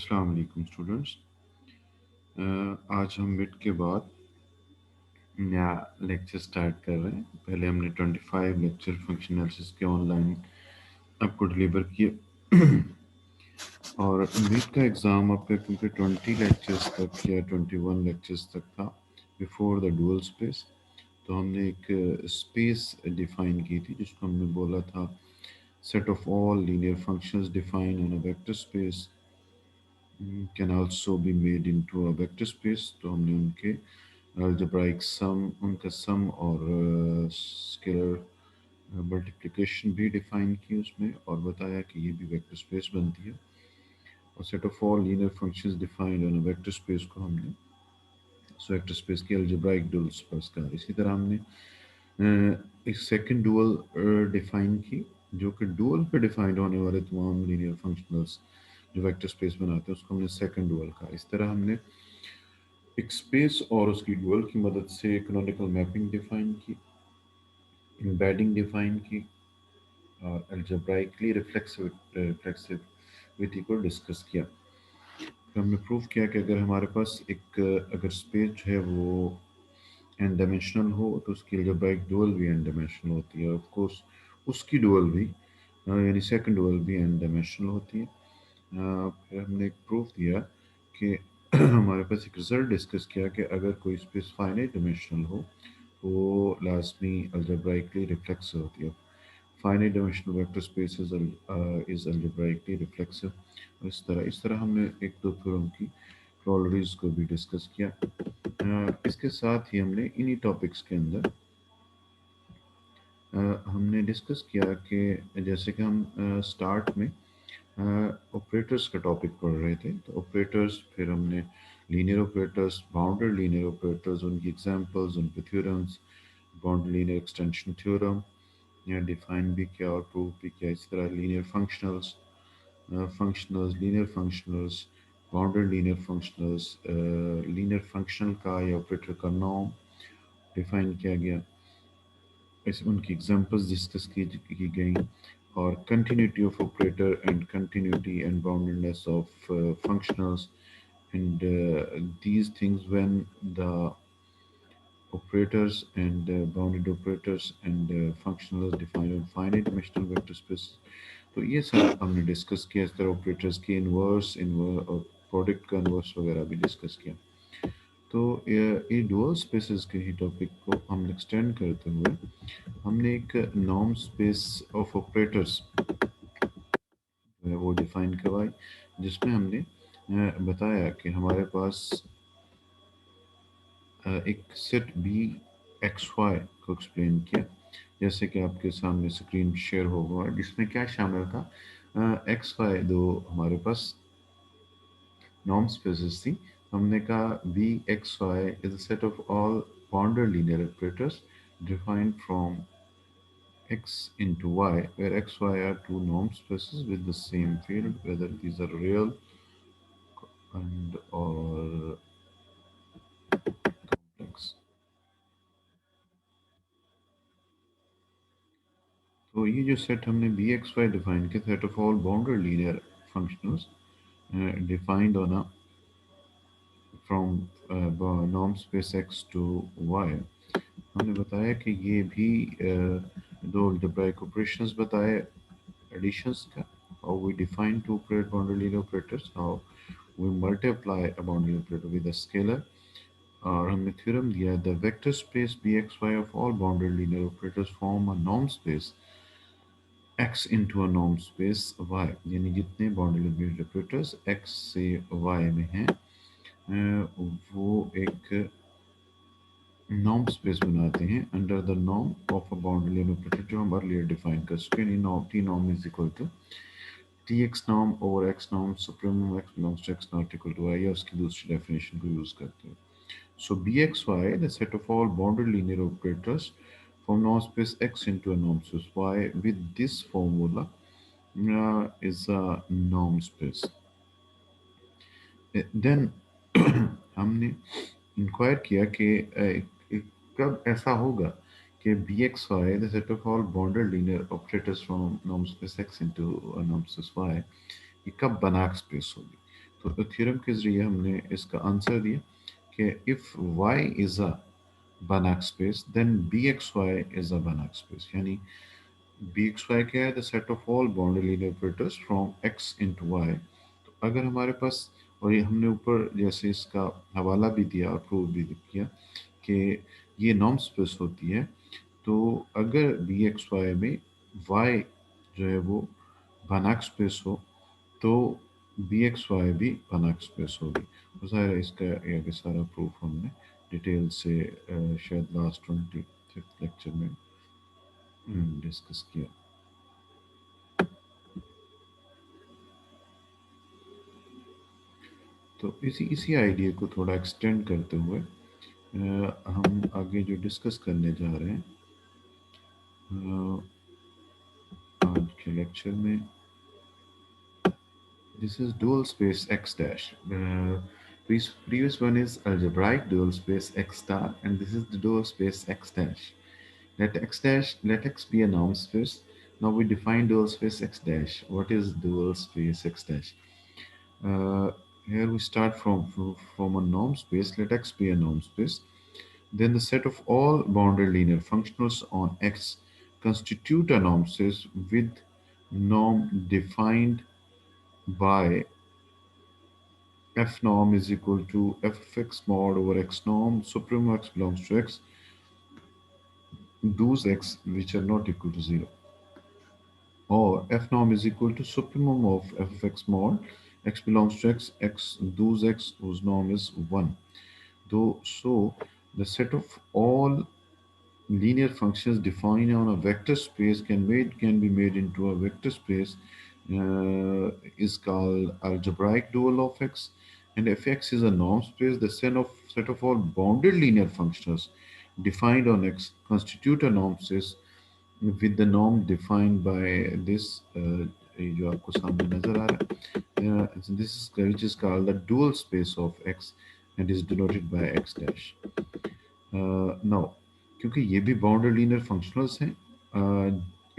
अस्सलाम वालेकुम स्टूडेंट्स। आज हम मिड के बाद नया लेक्चर स्टार्ट कर रहे हैं। पहले हमने 25 लेक्चर फंक्शन एनालिसिस के ऑनलाइन आपको डिलीवर किए और मिड का एग्ज़ाम आपका क्योंकि 20 लेक्चर्स तक या 21 लेक्चर्स तक था बिफोर द डुअल स्पेस। तो हमने एक स्पेस डिफाइन की थी जिसको हमने बोला था set of all linear functions define on a vector space can also be made into a vector space। तो हमने उनके algebraic sum, उनका sum और स्केलर मल्टीप्लिकेशन भी डिफाइन की उसमें और बताया कि ये भी वेक्टर स्पेस बनती है। और set of all linear functions defined on a vector space को हमने वेक्टर स्पेस की algebraic dual स्पेस कहा। इसी तरह हमने एक सेकंड डुअल डिफाइन की जो कि डुअल पे डिफाइंड होने वाले तमाम लीनियर फंक्शनल्स जो वेक्टर स्पेस बनाते हैं उसको हमने सेकंड डुअल कहा। इस तरह हमने एक स्पेस और उसकी डुअल की मदद से कैनोनिकल मैपिंग डिफाइन की, एम्बेडिंग डिफाइन की और अलजेब्राइकली रिफ्लेक्सिविटी को डिस्कस किया। फिर हमने प्रूव किया कि अगर हमारे पास एक अगर स्पेस जो है वो एन डायमेंशनल हो तो उसकी अलजेब्राइक डुअल भी एन डायमेंशनल होती है। ऑफ कोर्स उसकी डुअल भी यानी सेकंड डुअल भी एन डायमेंशनल होती है। फिर हमने एक प्रूफ दिया कि हमारे पास एक रिजल्ट डिस्कस किया कि अगर कोई स्पेस फाइनाइट डायमेंशनल हो तो वो लाजमी अलजेब्राइकली रिफ्लेक्सिव होती है। Finite dimensional vector space is algebraically reflexive. इस तरह हमने एक दो थ्योरम की क्रोलरीज को भी डिस्कस किया। इसके साथ ही हमने इन्हीं टॉपिक्स के अंदर हमने डिस्कस किया कि जैसे कि हम स्टार्ट में ऑपरेटर्स का टॉपिक पढ़ रहे थे। तो ऑपरेटर्स, फिर हमने linear operators, bounded linear operators, उनकी एग्जांपल्स, उन पे theorems, bounded linear extension theorem या डिफाइन भी किया और प्रूव भी किया। इस तरह linear functionals, linear functionals, bounded linear functionals, linear functional का या ऑपरेटर का नॉर्म डिफाइन किया गया। ऐसे उनकी एग्जांपल्स डिस्कस की गई और continuity of operator and continuity and boundedness of functionals and these things when the operators and bounded operators and functionals defined on finite dimensional vector space। तो ये सब हमने डिस्कस किया। इस तरह ऑपरेटर्स के इनवर्स और प्रोडक्ट का इनवर्स वगैरह भी डिस्कस किया। तो ये डुअल स्पेसेस के ही टॉपिक को हम एक्सटेंड करते हुए हमने एक नॉर्म स्पेस ऑफ ऑपरेटर्स वो डिफाइन करवाई जिसमें हमने बताया कि हमारे पास एक सेट बी एक्स वाई को एक्सप्लेन किया जैसे कि आपके सामने स्क्रीन शेयर हो गया जिसमें क्या शामिल था। एक्स वाई दो हमारे पास नॉर्म स्पेसेस थी। हमने कहा B X Y is a set of all bounded linear operators defined from x into y, where x, y are two norm spaces with the same field, whether these are real and or complex। तो ये जो set हमने B X Y define किया, set of all bounded linear functionals defined on a from norm space x to y। हमने बताया कि ये भी दो अल्जेब्राइक ऑपरेशंस बताए additions का। how we define two boundary linear operators, how we multiply a boundary operator with a scalar। और हमने थ्योरम दिया the vector space B X Y of all bounded linear operators form a norm space x into a norm space y, यानी जितने bounded linear operators x से y में हैं वो एक नॉर्म स्पेस बनाते हैं under the norm of a bounded linear operator जो हम अर्लियर डिफाइन कर चुके हैं। Norm T norm is equal to tx norm over x norm supremum x belongs to x not equal to y या उसकी दूसरी डेफिनेशन को use करते हैं। So bxy, the set of all bounded linear operators from norm space x into a norm space y with this formula is a norm space। Then हमने inquire किया कि कब ऐसा होगा कि B X Y the set of all bounded linear operators from norm space X into norm space Y ये कब बनाक स्पेस होगी। तो थ्योरम के ज़रिए हमने इसका आंसर दिया कि if y is a Banach space, then Bxy is a Banach space. यानी Bxy क्या है? The set of all boundary linear operators from x into y. तो अगर हमारे पास, और ये हमने ऊपर जैसे इसका हवाला भी दिया और प्रूव भी किया कि ये नॉर्म स्पेस होती है, तो अगर Bxy में y जो है वो Banach स्पेस हो, तो Bxy भी Banach स्पेस होगी। और ज़ाहिर है इसका ये आगे सारा प्रूफ हमने डिटेल से शायद लास्ट 25th लेक्चर में डिस्कस किया। तो इसी इसी आइडिया को थोड़ा एक्सटेंड करते हुए हम आगे जो डिस्कस करने जा रहे हैं आज के लेक्चर में, this is dual space x dash. Previous one is algebraic dual space x star, and this is the dual space x dash. Let x be a norm space. Now we define dual space x dash. What is dual space x dash? Uh, Here we start from a norm space. Let x be a norm space. Then the set of all bounded linear functionals on X constitute a norm space with norm defined by f norm is equal to f of x mod over x norm, supreme x belongs to x, those x which are not equal to 0. Or f norm is equal to supremum of f of x mod x belongs to x, those x whose norm is 1. Though, so the set of all linear functions defined on a vector space can be made into a vector space is called algebraic dual of x, and if x is a norm space, the set of all bounded linear functions defined on x constitute a norm space with the norm defined by this ये जो आपको सामने नजर आ रहा है, so this is which is called the dual space of x and is denoted by x dash. Now क्योंकि ये भी बाउंडेड लीनियर फंक्शनल्स हैं,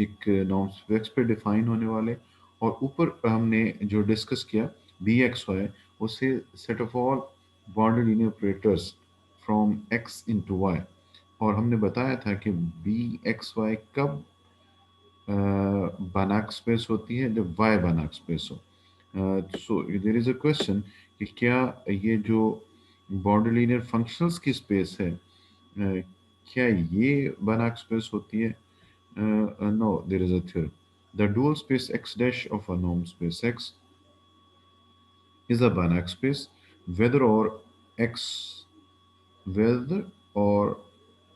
एक नॉर्म स्पेक्स पे डिफाइन होने वाले, और ऊपर हमने जो डिस्कस किया बी एक्स वाई, उसे set of all bounded linear operators from X into Y, और हमने बताया था कि बी एक्स वाई कब बानाक स्पेस होती है, जब वाई बानाक स्पेस हो। So there is a question कि क्या ये जो बाउंडेड लीनियर फंक्शंस की स्पेस है, क्या ये Banach space होती है? No, there is a theorem. The dual space x dash of a norm space x is a Banach space whether or x whether or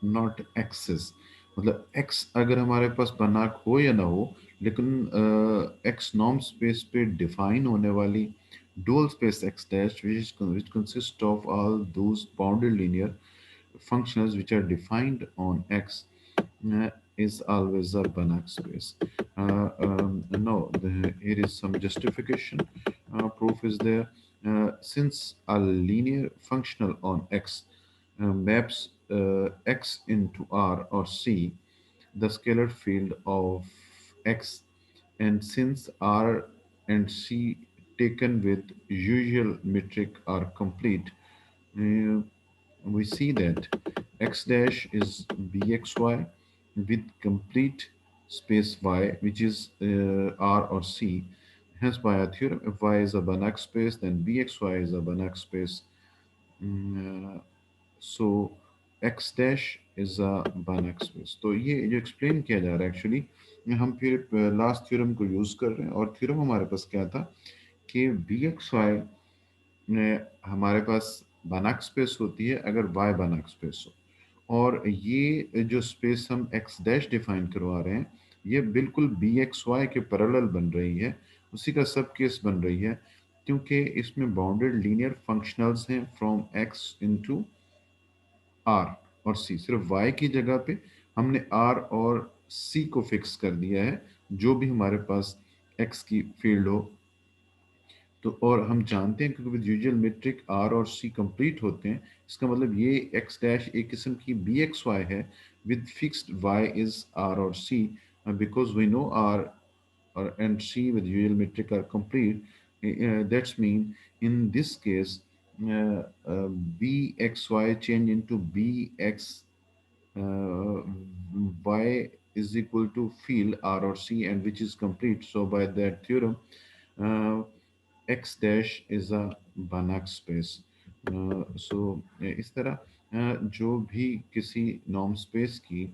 not X is, मतलब x अगर हमारे पास बनाक हो या ना हो, लेकिन x नॉर्म स्पेस पे डिफाइन होने वाली dual space x dash which consists of all those bounded linear functions which are defined on x is always a Banach space. No, here is some justification. Proof is there. Since a linear functional on x maps x into R or C, the scalar field of x, and since R and C taken with usual metric are complete, uh, we see that x dash is bxy with complete space y, which is R or C. Hence, by a theorem, if y is a Banach space, then bxy is a Banach space. Mm, so x dash is a Banach space. तो ये जो explain किया जा रहा है actually, हम फिर last theorem को यूज़ कर रहे हैं, और थ्योरम हमारे पास क्या था कि बी एक्स वाई में हमारे पास Banach स्पेस होती है अगर y Banach स्पेस हो, और ये जो स्पेस हम एक्स डैश डिफाइन करवा रहे हैं, ये बिल्कुल बी एक्स वाई के पैरेलल बन रही है, उसी का सब केस बन रही है, क्योंकि इसमें बाउंडेड लीनियर फंक्शनल्स हैं फ्रॉम एक्स इनटू आर और सी, सिर्फ वाई की जगह पे हमने आर और सी को फिक्स कर दिया है, जो भी हमारे पास एक्स की फील्ड हो। तो और हम जानते हैं क्योंकि विद यूजुअल मेट्रिक आर और सी कंप्लीट होते हैं, इसका मतलब ये एक्स डैश एक किस्म की बी एक्स वाई है with fixed Y is R और C, because we know R और and C with usual metric are complete, That's mean in this case, bxy change into bx uh, y is equal to field R or C, and which is complete. So by that theorem, uh, x dash is a Banach space. So इस तरह जो भी किसी norm space की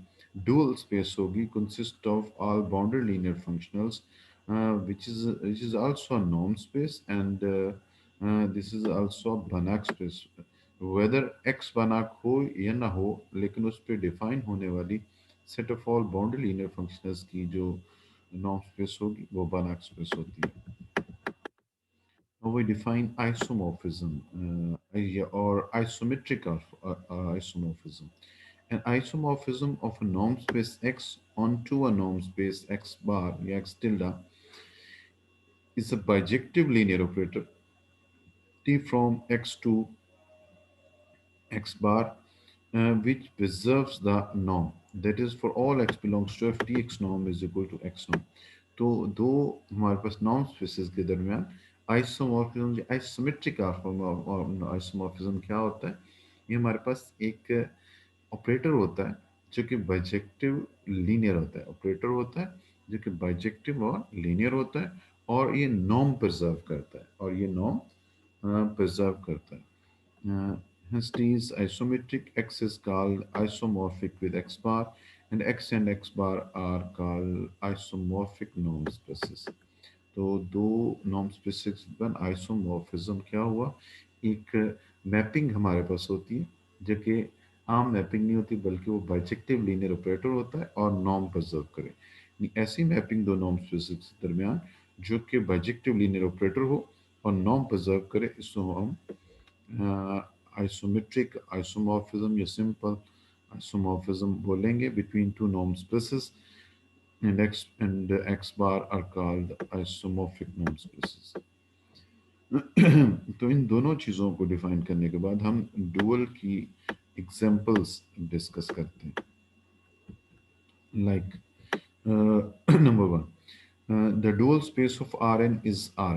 dual space होगी consist of all bounded linear functionals, which is also a norm space, and this is also a Banach space. Whether X Banach हो या ना हो, लेकिन उस पर डिफाइन होने वाली set of all boundary linear functions की जो नॉर्म स्पेस होगी वो बनाक स्पेस होती है. Now we define isomorphism or isometric isomorphism. An isomorphism of a norm space X onto a norm space X bar या X tilde is a bijective linear operator T from X to X bar, which preserves the norm. That is, for all x belongs to f, tx norm is equal to x norm. तो दो हमारे पास norm spaces के दरमियान isomorphism isometric isomorphism क्या होता है? ये हमारे पास एक ऑपरेटर होता है जो कि बाइजेक्टिव लीनियर होता है. ऑपरेटर होता है जो कि बाइजेक्टिव और लीनियर होता है, और ये नॉर्म प्रिजर्व करता है, और ये नॉर्म प्रिजर्व करता है. Hence, T is isometric, X is called isomorphic with X bar, and X and X bar are called isomorphic norm spaces. तो दो नॉर्म स्पेसिस पर आइसोमॉर्फिज्म क्या हुआ? एक मैपिंग हमारे पास होती है जो कि आम मैपिंग नहीं होती, बल्कि वो बाइजेक्टिव लीनियर ऑपरेटर होता है और नॉर्म प्रिजर्व करे. ऐसी मैपिंग दो नॉर्म स्पेसिस के दरमियान जो कि बाइजेक्टिव लीनियर ऑपरेटर हो और नॉर्म प्रिजर्व करे, इसको हम आइसोमेट्रिक आइसोमॉर्फिज्म या सिंपल आइसोमॉर्फिज्म बोलेंगे between two norm spaces, and x bar are called isomorphic norm spaces. तो इन दोनों चीज़ों को डिफाइन करने के बाद हम डुअल की एग्जांपल्स डिस्कस करते हैं. Like number one, the dual space of R N is R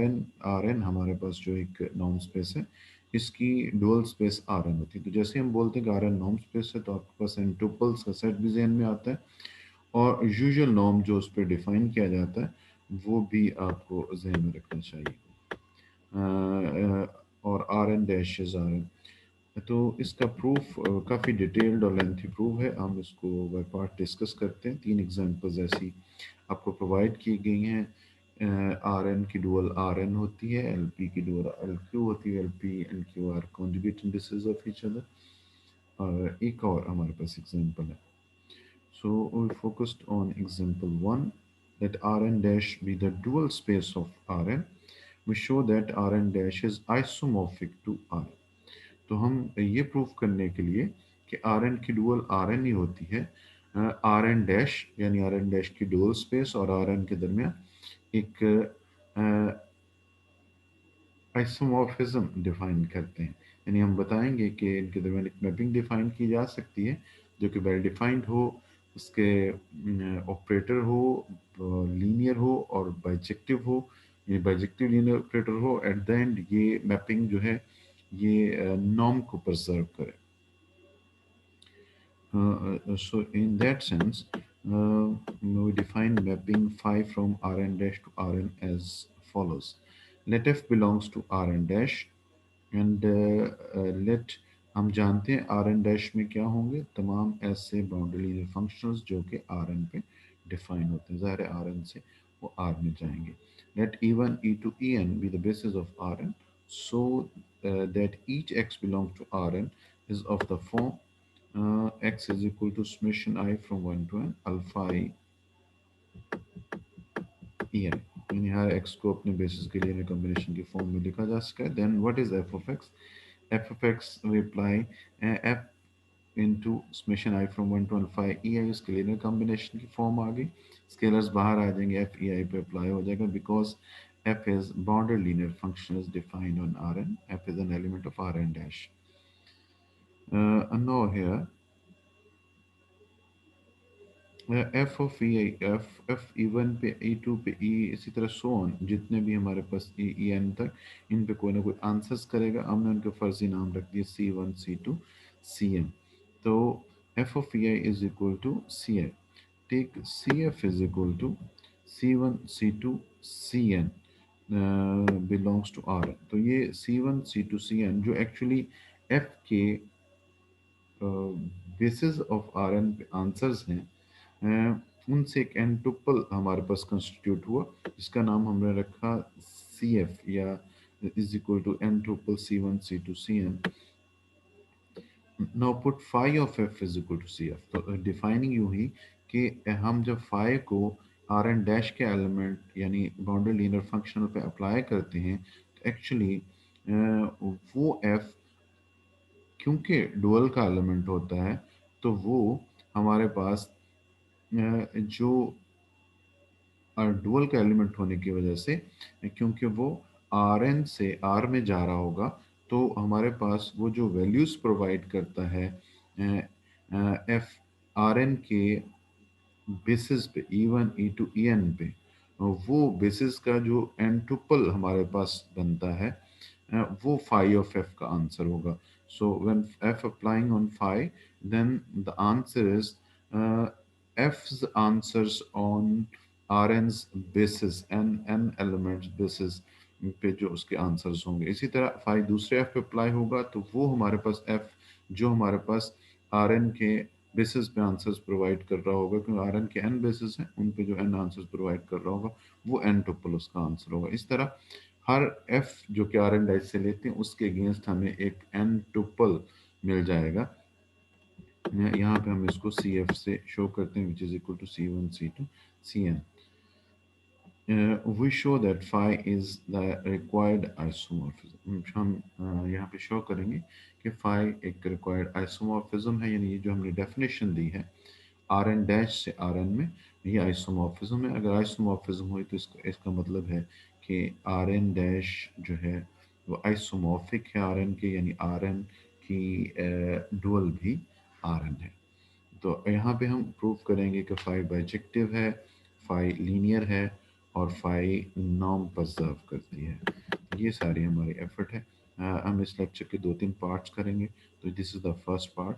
N. R N हमारे पास जो एक नॉर्म स्पेस है, इसकी डुअल स्पेस आर एन होती है. तो जैसे हम बोलते हैं कि आर एन नॉर्म स्पेस है, तो आपके पास एन टुपल्स का सेट भी जहन में आता है, और यूजुअल नॉर्म जो उस पर डिफाइन किया जाता है वो भी आपको जहन में रखना चाहिए. और R N dash is R N. तो इसका प्रूफ काफ़ी डिटेल्ड और लेंथी प्रूफ है. हम इसको बाय पार्ट डिस्कस करते हैं. तीन एग्जांपल्स ऐसी आपको प्रोवाइड की गई हैं. आर एन की डुअल आर एन होती है, एल पी की डुअल एल क्यू होती है. L P and Q R conjugate indices of each other. और एक और हमारे पास एग्जांपल है. So we focused on example 1, that Rn dash be the dual space of Rn. We show that Rn dash is isomorphic to Rn. तो हम ये proof करने के लिए कि Rn की डुअल Rn ही होती है, Rn डैश यानी Rn डैश की डुअल स्पेस और Rn के दरमियान एक आइसोमॉर्फिज्म डिफाइन करते हैं. यानी हम बताएंगे कि इनके दरमियान एक मैपिंग डिफाइन की जा सकती है जो कि वेल डिफाइंड हो, उसके ऑपरेटर हो, लीनियर हो और बाइजेक्टिव हो. ये बाइजेक्टिव लीनियर ऑपरेटर हो, एट द एंड ये मैपिंग जो है ये नॉर्म को प्रिजर्व करे. So in that sense, we define mapping phi from Rn dash to Rn as follows. Let f belongs to Rn dash, and let हम जानते हैं आर एन डैश में क्या होंगे, तमाम ऐसे बाउंड्री लीनियर फंक्शंस जो कि आर एन पे डिफाइन होते हैं. ज़ाहिर है आर एन से वो आर में जाएंगे. Let E one E two E N be the basis of R N, so that each X belong to R N is of the form x is equal to summation I from 1 to n alpha I e n. यानी हर x को अपने basis के लिए combination की form में लिखा जा सका है. Then what is f of x? f of x we apply f into summation I from 1 to alpha e I, उसके लिए कॉम्बिनेशन की फॉर्म आ गई. स्केलर्स बाहर आ जाएंगे, f e I पे अप्लाई हो जाएगा, because f is bounded linear function is defined on Rn. f is an element of Rn dash. And now here F of E, F E one पे, ई to पे, ई इसी तरह so on, जितने भी हमारे पास ई एन तक, इन पे कोई ना कोई आंसर्स करेगा। हमने उनके फर्जी नाम रख दिए C one, C two, C N. तो F of E I is equal to C I, take C F is equal to C one, C two, C N belongs to R. तो ये C one, C two, C N जो actually F के basis of R N answers हैं, उनसे एक N tuple हमारे पास constitute हुआ, जिसका नाम हमने रखा सी एफ, या is equal to N tuple C one, C two, C N. Now put phi of F is equal to C F. तो डिफाइनिंग यूं ही कि हम जब फाई को आर एन डैश के एलिमेंट यानी बाउंड्री लीनियर फंक्शनल पे अप्लाई करते हैं, तो एक्चुअली वो एफ क्योंकि डुअल का एलिमेंट होता है, तो वो हमारे पास जो डुअल का एलिमेंट होने की वजह से, क्योंकि वो आर एन से आर में जा रहा होगा, तो हमारे पास वो जो वैल्यूज प्रोवाइड करता है एफ आर एन के बेसिस पे, E one, E two, E N पे, वो बेसिस का जो एन टुपल हमारे पास बनता है, वो फाई ऑफ एफ का आंसर होगा। So when F applying on phi, then the answer is F's answers on R N's basis, N elements basis पे जो उसके आंसर्स होंगे। इसी तरह फाई दूसरे एफ पे अप्लाई होगा, तो वो हमारे पास एफ जो हमारे पास आर एन के बेसिस पे आंसर्स प्रोवाइड कर रहा होगा, क्योंकि आर एन के एन बेसिस हैं, उन पे जो एन आंसर्स प्रोवाइड कर रहा होगा, वो एन टुपल उसका आंसर होगा। इस तरह हर एफ जो कि आर एन डाइस से लेते हैं, उसके अगेंस्ट हमें एक एन टुपल मिल जाएगा। यहाँ पे हम इसको सी एफ से शो करते हैं, which is equal to C one, C two, C N. we show that phi is the required isomorphism। हम यहाँ पे शो करेंगे कि phi एक required isomorphism है, यानी ये जो हमने डेफिनेशन दी है आर एन डैश से आर एन में, ये आइसोमॉर्फिज्म है। अगर आइसोमॉर्फिज्म हुई तो इसका मतलब है कि आर एन डैश जो है वो आइसोमॉर्फिक है आर एन के, यानी आर एन की डुअल भी आर एन है। तो यहाँ पे हम प्रूव करेंगे कि फाई बाइजेक्टिव है, फाई लीनियर है, और फाई नॉर्म प्रिजर्व करती है। ये सारी हमारी एफर्ट है। हम इस लेक्चर के 2-3 पार्ट्स करेंगे। तो this is the first part.